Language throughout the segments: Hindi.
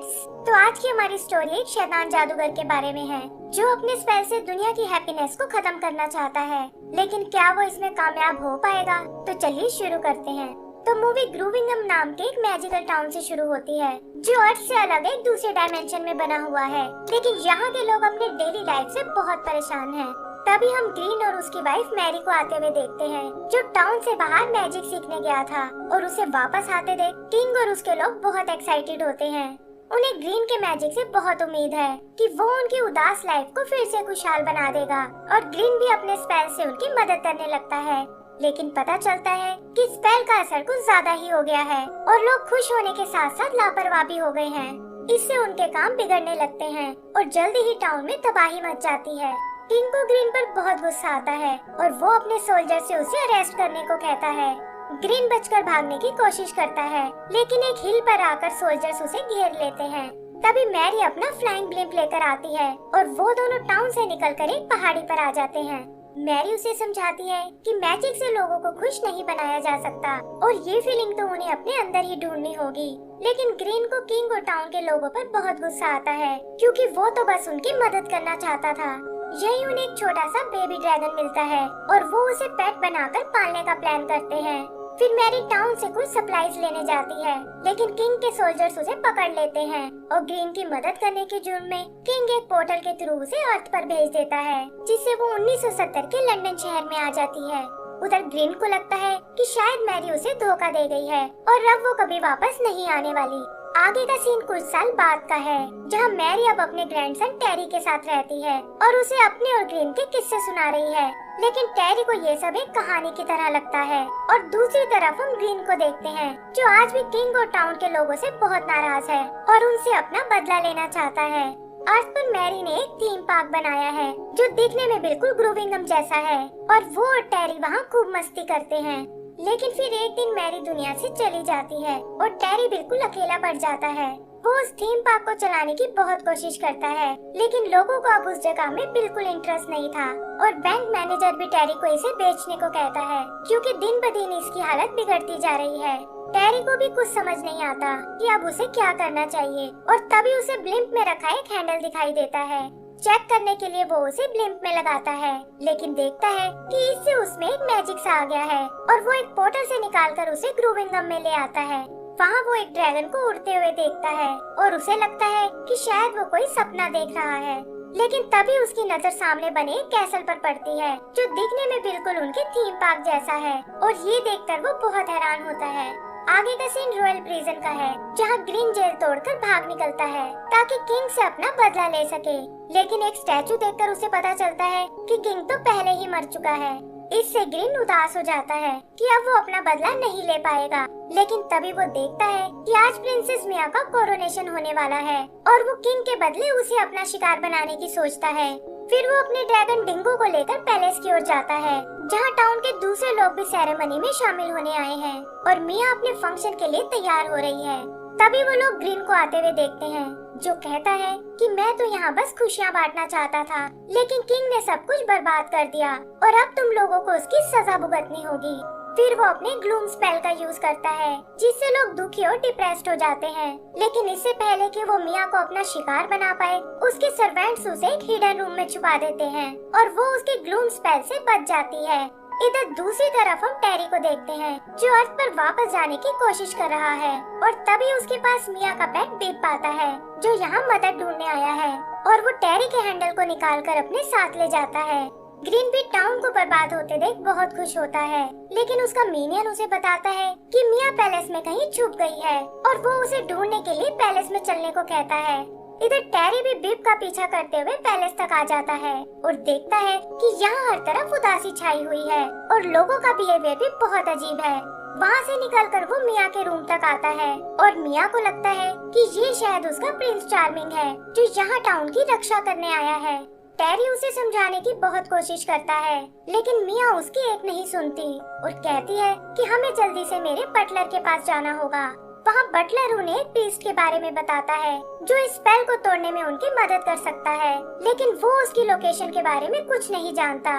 गाइस, तो आज की हमारी स्टोरी एक शैतान जादूगर के बारे में है जो अपने स्पेल से दुनिया की हैप्पीनेस को खत्म करना चाहता है। लेकिन क्या वो इसमें कामयाब हो पाएगा? तो चलिए शुरू करते हैं। तो मूवी ग्रूविंगम नाम के एक मैजिकल टाउन से शुरू होती है जो अर्थ से अलग एक दूसरे डायमेंशन में बना हुआ है। लेकिन यहाँ के लोग अपने डेली लाइफ से बहुत परेशान हैं। तभी हम ग्रीन और उसकी वाइफ मैरी को आते हुए देखते हैं जो टाउन से बाहर मैजिक सीखने गया था, और उसे वापस आते देख किंग और उसके लोग बहुत एक्साइटेड होते हैं। उन्हें ग्रीन के मैजिक से बहुत उम्मीद है कि वो उनकी उदास लाइफ को फिर से खुशहाल बना देगा, और ग्रीन भी अपने स्पेल से उनकी मदद करने लगता है। लेकिन पता चलता है कि स्पेल का असर कुछ ज्यादा ही हो गया है और लोग खुश होने के साथ साथ लापरवाह भी हो गए हैं। इससे उनके काम बिगड़ने लगते हैं और जल्दी ही टाउन में तबाही मच जाती है। किंग को ग्रीन पर बहुत गुस्सा आता है और वो अपने सोल्जर से उसे अरेस्ट करने को कहता है। ग्रीन बचकर भागने की कोशिश करता है, लेकिन एक हिल पर आकर सोल्जर्स उसे घेर लेते हैं। तभी मैरी अपना फ्लाइंग ब्लिम्प लेकर आती है और वो दोनों टाउन से निकलकर एक पहाड़ी पर आ जाते हैं। मैरी उसे समझाती है कि मैजिक से लोगों को खुश नहीं बनाया जा सकता और ये फीलिंग तो उन्हें अपने अंदर ही ढूंढनी होगी। लेकिन ग्रीन को किंग और टाउन के लोगों पर बहुत गुस्सा आता है क्योंकि वो तो बस उनकी मदद करना चाहता था। यही उन्हें एक छोटा सा बेबी ड्रैगन मिलता है और वो उसे पेट बनाकर पालने का प्लान करते हैं। फिर मैरी टाउन से कुछ सप्लाईज लेने जाती है, लेकिन किंग के सोल्जर्स उसे पकड़ लेते हैं और ग्रीन की मदद करने के जुर्म में किंग एक पोर्टल के थ्रू उसे अर्थ पर भेज देता है, जिससे वो 1970 के लंदन शहर में आ जाती है। उधर ग्रीन को लगता है कि शायद मैरी उसे धोखा दे गई है और अब वो कभी वापस नहीं आने वाली। आगे का सीन कुछ साल बाद का है, जहाँ मैरी अब अपने ग्रैंडसन टेरी के साथ रहती है और उसे अपने और ग्रीन के किस्से सुना रही है। लेकिन टेरी को ये सब एक कहानी की तरह लगता है। और दूसरी तरफ हम ग्रीन को देखते हैं जो आज भी किंग और टाउन के लोगों से बहुत नाराज है और उनसे अपना बदला लेना चाहता है। अर्थ पर मैरी ने एक थीम पार्क बनाया है जो दिखने में बिल्कुल ग्रूविंगम जैसा है, और वो और टेरी वहाँ खूब मस्ती करते हैं। लेकिन फिर एक दिन मैरी दुनिया से चली जाती है और टेरी बिल्कुल अकेला पड़ जाता है। वो उस थीम पार्क को चलाने की बहुत कोशिश करता है, लेकिन लोगों को अब उस जगह में बिल्कुल इंटरेस्ट नहीं था, और बैंक मैनेजर भी टेरी को इसे बेचने को कहता है क्योंकि दिन ब दिन इसकी हालत बिगड़ती जा रही है। टेरी को भी कुछ समझ नहीं आता कि अब उसे क्या करना चाहिए, और तभी उसे ब्लिम्प में रखा एक हैंडल दिखाई देता है। चेक करने के लिए वो उसे ब्लिम्प में लगाता है, लेकिन देखता है कि इससे उसमें एक मैजिक सा आ गया है और वो एक पोर्टल से निकालकर उसे ग्रूविंगम में ले आता है। वहाँ वो एक ड्रैगन को उड़ते हुए देखता है और उसे लगता है कि शायद वो कोई सपना देख रहा है। लेकिन तभी उसकी नजर सामने बने एक कैसल पर पड़ती है जो दिखने में बिल्कुल उनके थीम पार्क जैसा है, और ये देखकर वो बहुत हैरान होता है। आगे का सीन रॉयल प्रिजन का है, जहाँ ग्रीन जेल तोड़कर भाग निकलता है ताकि किंग से अपना बदला ले सके। लेकिन एक स्टैचू देखकर उसे पता चलता है कि किंग तो पहले ही मर चुका है। इससे ग्रीन उदास हो जाता है कि अब वो अपना बदला नहीं ले पाएगा। लेकिन तभी वो देखता है कि आज प्रिंसेस मिया का कोरोनेशन होने वाला है और वो किंग के बदले उसे अपना शिकार बनाने की सोचता है। फिर वो अपने ड्रैगन डिंगो को लेकर पैलेस की ओर जाता है, जहाँ टाउन के दूसरे लोग भी सेरेमनी में शामिल होने आए हैं और मिया अपने फंक्शन के लिए तैयार हो रही है। तभी वो लोग ग्रीन को आते हुए देखते हैं जो कहता है कि मैं तो यहाँ बस खुशियाँ बांटना चाहता था, लेकिन किंग ने सब कुछ बर्बाद कर दिया और अब तुम लोगों को उसकी सजा भुगतनी होगी। फिर वो अपने ग्लूम स्पेल का यूज करता है, जिससे लोग दुखी और डिप्रेस्ड हो जाते हैं। लेकिन इससे पहले कि वो मिया को अपना शिकार बना पाए, उसके सर्वेंट्स उसे एक हिडन रूम में छुपा देते हैं और वो उसके ग्लूम स्पेल से बच जाती है। इधर दूसरी तरफ हम टेरी को देखते हैं जो अर्थ पर वापस जाने की कोशिश कर रहा है, और तभी उसके पास मिया का पेट बीप आता है जो यहाँ मदद ढूंढने आया है, और वो टेरी के हैंडल को निकालकर अपने साथ ले जाता है। ग्रीन भी टाउन को बर्बाद होते देख बहुत खुश होता है, लेकिन उसका मीनियन उसे बताता है कि मिया पैलेस में कहीं छुप गई है और वो उसे ढूंढने के लिए पैलेस में चलने को कहता है। इधर टेरी भी बीप का पीछा करते हुए पैलेस तक आ जाता है और देखता है कि यहाँ हर तरफ उदासी छाई हुई है और लोगों का बिहेवियर भी बहुत अजीब है। वहाँ से निकलकर वो मिया के रूम तक आता है और मिया को लगता है कि ये शायद उसका प्रिंस चार्मिंग है जो यहाँ टाउन की रक्षा करने आया है। टेरी उसे समझाने की बहुत कोशिश करता है, लेकिन मिया उसकी एक नहीं सुनती और कहती है कि हमें जल्दी से मेरे बटलर के पास जाना होगा। वहाँ बटलर उन्हें एक प्रीस्ट के बारे में बताता है जो इस स्पेल को तोड़ने में उनकी मदद कर सकता है, लेकिन वो उसकी लोकेशन के बारे में कुछ नहीं जानता।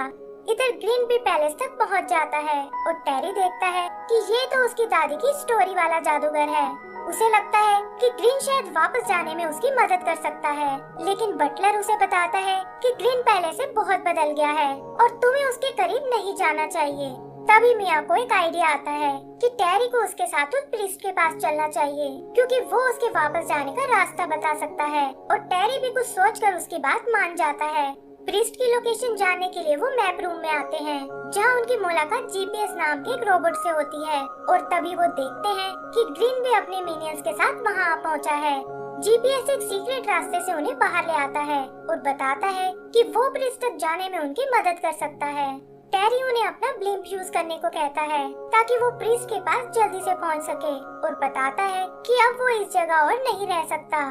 इधर ग्रीन भी पैलेस तक पहुँच जाता है और टेरी देखता है कि ये तो उसकी दादी की स्टोरी वाला जादूगर है। उसे लगता है कि ग्रीन शायद वापस जाने में उसकी मदद कर सकता है, लेकिन बटलर उसे बताता है कि ग्रीन पहले से बहुत बदल गया है और तुम्हें उसके करीब नहीं जाना चाहिए। तभी मिया को एक आइडिया आता है कि टेरी को उसके साथ उस प्रीस्ट के पास चलना चाहिए, क्योंकि वो उसके वापस जाने का रास्ता बता सकता है। और टेरी भी कुछ सोचकर उसकी बात मान जाता है। प्रीस्ट की लोकेशन जानने के लिए वो मैप रूम में आते हैं, जहाँ उनकी मुलाकात जीपीएस नाम के एक रोबोट से होती है। और तभी वो देखते हैं कि ग्रीन भी अपने मिनियंस के साथ वहाँ आ पहुँचा है। जीपीएस एक सीक्रेट रास्ते से उन्हें बाहर ले आता है और बताता है कि वो प्रीस्ट तक जाने में उनकी मदद कर सकता है। टेरी उन्हें अपना ब्लिम्प यूज करने को कहता है ताकि वो प्रीस्ट के पास जल्दी से पहुंच सके, और बताता है कि अब वो इस जगह और नहीं रह सकता।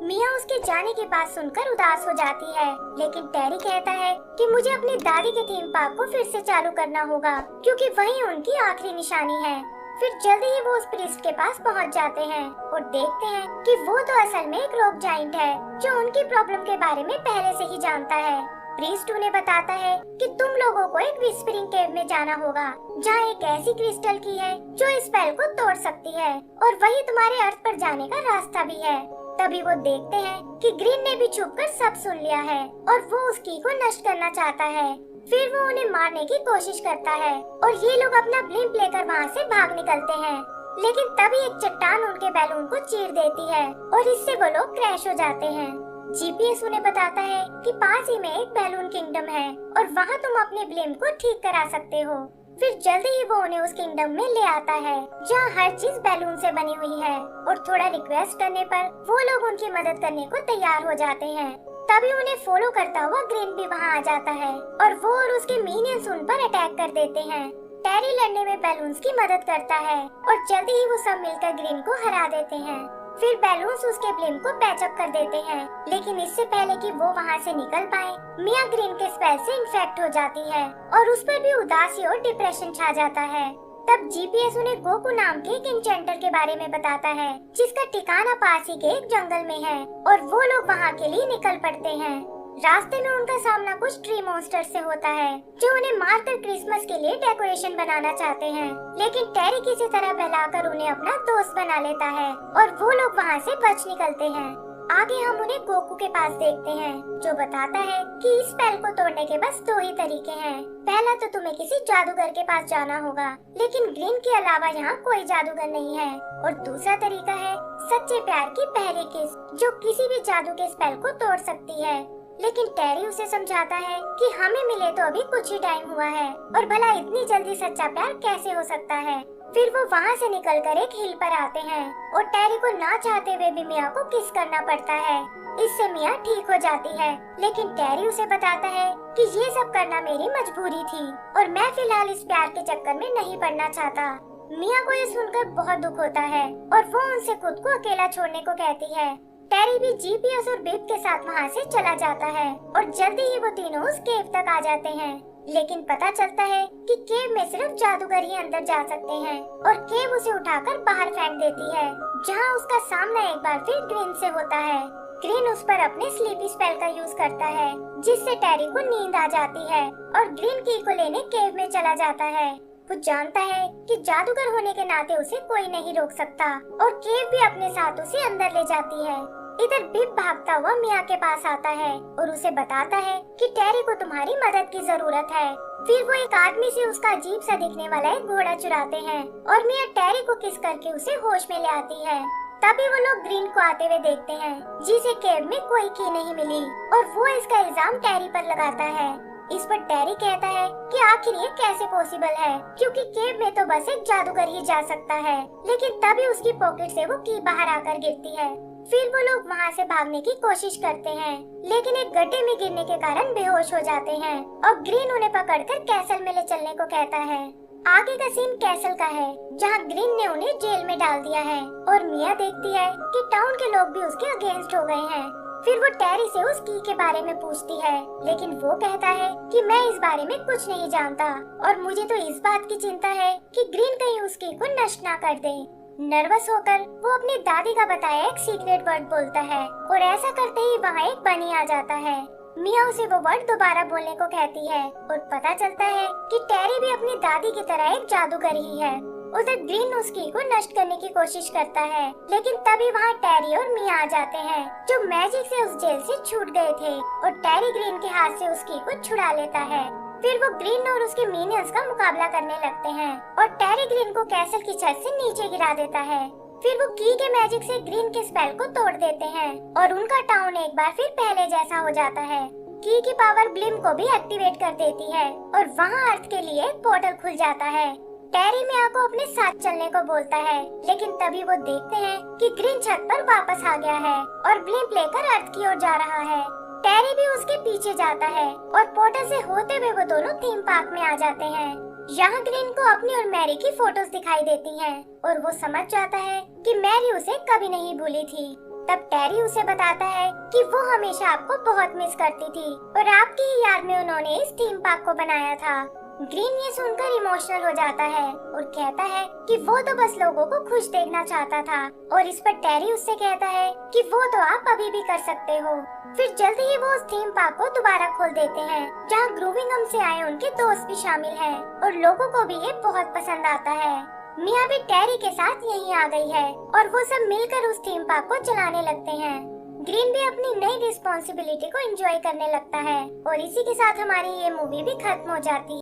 मिया उसके जाने की बात सुनकर उदास हो जाती है, लेकिन टेरी कहता है कि मुझे अपनी दादी के थीम पार्क को फिर से चालू करना होगा, क्योंकि वही उनकी आखिरी निशानी है। फिर जल्दी ही वो उस प्रीस्ट के पास पहुंच जाते हैं और देखते हैं कि वो तो असल में एक रॉक जाइंट है जो उनकी प्रॉब्लम के बारे में पहले से ही जानता है। प्रीस्ट उन्हें बताता है कि तुम लोगों को एक विस्परिंग केव में जाना होगा, जहाँ एक ऐसी क्रिस्टल की है जो इस स्पेल को तोड़ सकती है, और वही तुम्हारे अर्थ पर जाने का रास्ता भी है। तभी वो देखते हैं कि ग्रीन ने भी छुपकर सब सुन लिया है और वो उस की को नष्ट करना चाहता है। फिर वो उन्हें मारने की कोशिश करता है और ये लोग अपना ब्लिम्प लेकर वहाँ से भाग निकलते हैं, लेकिन तभी एक चट्टान उनके बैलून को चीर देती है और इससे वो लोग क्रैश हो जाते हैं। जीपीएस उन्हें बताता है कि पास ही में एक बैलून किंगडम है और वहाँ तुम अपने ब्लिम्प को ठीक करा सकते हो। फिर जल्दी ही वो उन्हें उस किंगडम में ले आता है जहाँ हर चीज बैलून से बनी हुई है, और थोड़ा रिक्वेस्ट करने पर वो लोग उनकी मदद करने को तैयार हो जाते हैं। तभी उन्हें फॉलो करता हुआ ग्रीन भी वहाँ आ जाता है और वो और उसके मिनियंस उन पर अटैक कर देते हैं। टेरी लड़ने में बैलून्स की मदद करता है और जल्दी ही वो सब मिलकर ग्रीन को हरा देते हैं। फिर बैलून्स उसके ब्लिम्प को पैचअप कर देते हैं, लेकिन इससे पहले कि वो वहाँ से निकल पाए, मिया ग्रीन के स्पेल से इन्फेक्ट हो जाती है और उस पर भी उदासी और डिप्रेशन छा जाता है। तब जीपीएस उन्हें गोकू नाम के एक इंचेंटर के बारे में बताता है, जिसका ठिकाना पास ही के एक जंगल में है, और वो लोग वहाँ के लिए निकल पड़ते हैं। रास्ते में उनका सामना कुछ ट्री मॉन्स्टर से होता है, जो उन्हें मारकर क्रिसमस के लिए डेकोरेशन बनाना चाहते हैं, लेकिन टेरी किसी तरह बहलाकर उन्हें अपना दोस्त बना लेता है और वो लोग वहाँ से बच निकलते हैं। आगे हम उन्हें गोकू के पास देखते हैं, जो बताता है कि इस स्पेल को तोड़ने के बस दो ही तरीके हैं। पहला तो तुम्हें किसी जादूगर के पास जाना होगा, लेकिन ग्रीन के अलावा यहाँ कोई जादूगर नहीं है, और दूसरा तरीका है सच्चे प्यार की पहली किस, जो किसी भी जादू के स्पेल को तोड़ सकती है। लेकिन टेरी उसे समझाता है कि हमें मिले तो अभी कुछ ही टाइम हुआ है, और भला इतनी जल्दी सच्चा प्यार कैसे हो सकता है। फिर वो वहाँ से निकलकर एक हिल पर आते हैं और टेरी को ना चाहते हुए भी मिया को किस करना पड़ता है। इससे मिया ठीक हो जाती है, लेकिन टेरी उसे बताता है कि ये सब करना मेरी मजबूरी थी और मैं फिलहाल इस प्यार के चक्कर में नहीं पड़ना चाहता। मिया को ये सुनकर बहुत दुख होता है और वो उनसे खुद को अकेला छोड़ने को कहती है। टेरी भी जीपीएस और बिप के साथ वहाँ से चला जाता है और जल्दी ही वो तीनों उस केव तक आ जाते हैं, लेकिन पता चलता है कि केव में सिर्फ जादूगर ही अंदर जा सकते हैं, और केव उसे उठाकर बाहर फेंक देती है, जहाँ उसका सामना एक बार फिर ग्रीन से होता है। ग्रीन उस पर अपने स्लीपी स्पेल का यूज करता है, जिससे टेरी को नींद आ जाती है और ग्रीन की को लेने केव में चला जाता है। वो जानता है कि जादूगर होने के नाते उसे कोई नहीं रोक सकता, और केव भी अपने साथ उसे अंदर ले जाती है। इधर बिप भागता हुआ मिया के पास आता है और उसे बताता है कि टेरी को तुम्हारी मदद की जरूरत है। फिर वो एक आदमी से उसका अजीब सा दिखने वाला एक घोड़ा चुराते हैं और मिया टेरी को किस करके उसे होश में ले आती है। तभी वो लोग ग्रीन को आते हुए देखते हैं, जिसे केव में कोई की नहीं मिली, और वो इसका इल्जाम टेरी पर लगाता है। इस पर टेरी कहता है कि आखिर ये कैसे पॉसिबल है, क्योंकि केव में तो बस एक जादूगर ही जा सकता है। लेकिन तभी उसकी पॉकेट से वो की बाहर आकर गिरती है। फिर वो लोग वहाँ से भागने की कोशिश करते हैं, लेकिन एक गड्ढे में गिरने के कारण बेहोश हो जाते हैं और ग्रीन उन्हें पकड़कर कैसल में ले चलने को कहता है। आगे का सीन कैसल का है, जहाँ ग्रीन ने उन्हें जेल में डाल दिया है और मिया देखती है कि टाउन के लोग भी उसके अगेंस्ट हो गए हैं। फिर वो टेरी से उस की के बारे में पूछती है, लेकिन वो कहता है कि मैं इस बारे में कुछ नहीं जानता और मुझे तो इस बात की चिंता है कि ग्रीन कहीं उस की को नष्ट ना कर दे। नर्वस होकर वो अपनी दादी का बताया एक सीक्रेट वर्ड बोलता है और ऐसा करते ही वहाँ एक बनी आ जाता है। मिया उसे वो वर्ड दोबारा बोलने को कहती है और पता चलता है कि टेरी भी अपनी दादी की तरह एक जादूगर ही है। उधर ग्रीन उसकी को नष्ट करने की कोशिश करता है, लेकिन तभी वहाँ टेरी और मिया आ जाते हैं जो मैजिक से उस जेल से छूट गए थे, और टेरी ग्रीन के हाथ से उसकी को छुड़ा लेता है। फिर वो ग्रीन और उसके मिनियंस का मुकाबला करने लगते हैं और टेरी ग्रीन को कैसल की छत से नीचे गिरा देता है। फिर वो की के मैजिक से ग्रीन के स्पेल को तोड़ देते हैं और उनका टाउन एक बार फिर पहले जैसा हो जाता है। की पावर ब्लिम को भी एक्टिवेट कर देती है और वहाँ अर्थ के लिए एक पोर्टल खुल जाता है। टेरी मिया को अपने साथ चलने को बोलता है, लेकिन तभी वो देखते हैं कि ग्रीन छत पर वापस आ गया है और ब्लिम लेकर अर्थ की ओर जा रहा है। टेरी भी उसके पीछे जाता है और पोर्टल से होते हुए वो दोनों थीम पार्क में आ जाते हैं। यहाँ ग्रीन को अपनी और मैरी की फोटोज दिखाई देती हैं और वो समझ जाता है कि मैरी उसे कभी नहीं भूली थी। तब टेरी उसे बताता है कि वो हमेशा आपको बहुत मिस करती थी और आपकी ही याद में उन्होंने इस थीम पार्क को बनाया था। ग्रीन ये सुनकर इमोशनल हो जाता है और कहता है कि वो तो बस लोगों को खुश देखना चाहता था, और इस पर टेरी उससे कहता है कि वो तो आप अभी भी कर सकते हो। फिर जल्दी ही वो उस थीम पार्क को दोबारा खोल देते हैं, जहाँ ग्रूविंगम से आए उनके दोस्त भी शामिल हैं और लोगों को भी ये बहुत पसंद आता है। मिया भी टेरी के साथ यहीं आ गई है और वो सब मिलकर उस थीम पार्क को चलाने लगते हैं। ग्रीन भी अपनी नई रिस्पॉन्सिबिलिटी को एंजॉय करने लगता है और इसी के साथ हमारी ये मूवी भी खत्म हो जाती है।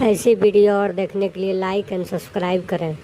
ऐसी वीडियो और देखने के लिए लाइक एंड सब्सक्राइब करें।